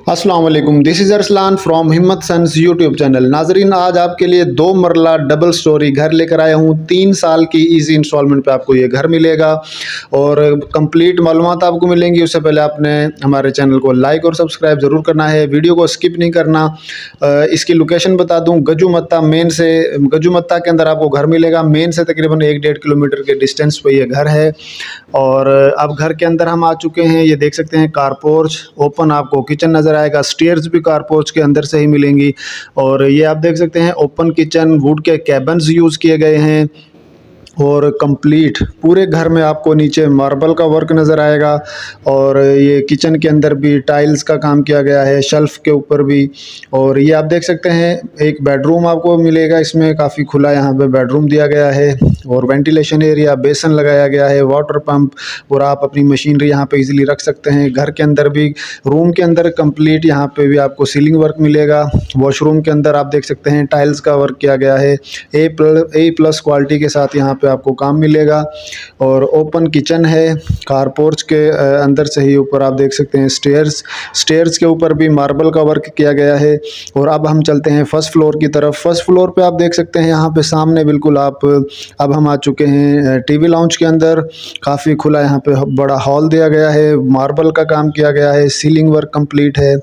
अस्सलाम वालेकुम, this is Arsalan from हिम्मत सन्स यूट्यूब चैनल। नाजरीन, आज आपके लिए 2 मरला डबल स्टोरी घर लेकर आया हूँ। 3 साल की इजी इंस्टॉलमेंट पे आपको ये घर मिलेगा और कंप्लीट मालूमात आपको मिलेंगी। उससे पहले आपने हमारे चैनल को लाइक और सब्सक्राइब ज़रूर करना है, वीडियो को स्किप नहीं करना। इसकी लोकेशन बता दूँ, गजुमत्ता मेन से, गजुमत्ता के अंदर आपको घर मिलेगा। मेन से तकरीबन 1-1.5 किलोमीटर के डिस्टेंस पे ये घर है। और अब घर के अंदर हम आ चुके हैं। ये देख सकते हैं कार पोर्च, ओपन आपको किचन नज़र आएगा। स्टेयर्स भी कार पोर्च के अंदर से ही मिलेंगी। और ये आप देख सकते हैं ओपन किचन, वुड के कैबिन्स यूज़ किए गए हैं और कंप्लीट पूरे घर में आपको नीचे मार्बल का वर्क नज़र आएगा। और ये किचन के अंदर भी टाइल्स का काम किया गया है, शेल्फ के ऊपर भी। और ये आप देख सकते हैं एक बेडरूम आपको मिलेगा, इसमें काफ़ी खुला यहाँ पे बेडरूम दिया गया है और वेंटिलेशन एरिया, बेसन लगाया गया है, वाटर पंप, और आप अपनी मशीनरी यहाँ पे इजीली रख सकते हैं। घर के अंदर भी, रूम के अंदर कंप्लीट यहाँ पे भी आपको सीलिंग वर्क मिलेगा। वॉशरूम के अंदर आप देख सकते हैं टाइल्स का वर्क किया गया है। A+ क्वालिटी के साथ यहाँ पे आपको काम मिलेगा। और ओपन किचन है। कार पोर्च के अंदर से ही ऊपर आप देख सकते हैं स्टेयर्स के ऊपर भी मार्बल का वर्क किया गया है। और अब हम चलते हैं फर्स्ट फ्लोर की तरफ। फर्स्ट फ्लोर पे आप देख सकते हैं यहाँ पे सामने बिल्कुल आप, अब हम आ चुके हैं टीवी लाउंज के अंदर। काफ़ी खुला यहाँ पे बड़ा हॉल दिया गया है, मार्बल का काम किया गया है, सीलिंग वर्क कंप्लीट है।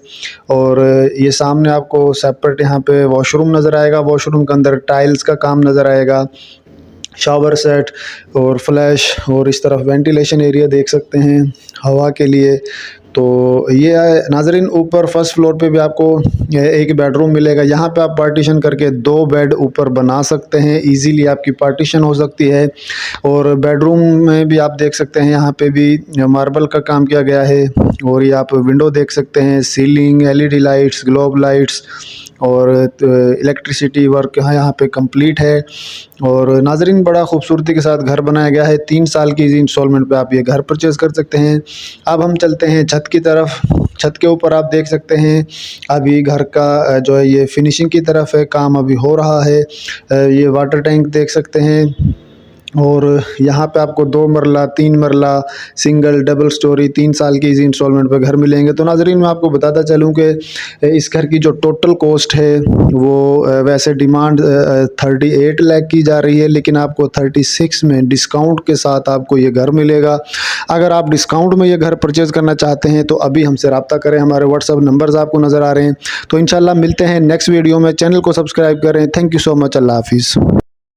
और ये सामने आपको सेपरेट यहाँ पे वॉशरूम नज़र आएगा। वॉशरूम के अंदर टाइल्स का काम नज़र आएगा, शावर सेट और फ्लैश, और इस तरफ वेंटिलेशन एरिया देख सकते हैं हवा के लिए। तो ये है नाजरीन, ऊपर फर्स्ट फ्लोर पे भी आपको एक बेडरूम मिलेगा। यहाँ पे आप पार्टीशन करके 2 बेड ऊपर बना सकते हैं, इजीली आपकी पार्टीशन हो सकती है। और बेडरूम में भी आप देख सकते हैं यहाँ पे भी मार्बल का काम किया गया है। और ये आप विंडो देख सकते हैं, ceiling, LED lights, globe lights और इलेक्ट्रिसिटी वर्क यहाँ पे कंप्लीट है। और नाजरीन, बड़ा खूबसूरती के साथ घर बनाया गया है। 3 साल की इजी इंस्टॉलमेंट पे आप ये घर परचेज़ कर सकते हैं। अब हम चलते हैं छत की तरफ। छत के ऊपर आप देख सकते हैं अभी घर का जो है ये फिनिशिंग की तरफ है, काम अभी हो रहा है। ये वाटर टैंक देख सकते हैं। और यहाँ पे आपको 2 मरला, 3 मरला, सिंगल, डबल स्टोरी 3 साल की इजी इंस्टॉलमेंट पे घर मिलेंगे। तो नाजरीन, मैं आपको बताता चलूँ कि इस घर की जो टोटल कॉस्ट है वो वैसे डिमांड 38 लाख की जा रही है, लेकिन आपको 36 में डिस्काउंट के साथ आपको ये घर मिलेगा। अगर आप डिस्काउंट में ये घर परचेज़ करना चाहते हैं तो अभी हमसे रब्ता करें, हमारे व्हाट्सअप नंबर्स आपको नज़र आ रहे हैं। तो इंशाल्लाह मिलते हैं नेक्स्ट वीडियो में। चैनल को सब्सक्राइब करें। Thank you so much. अल्लाह हाफिज़।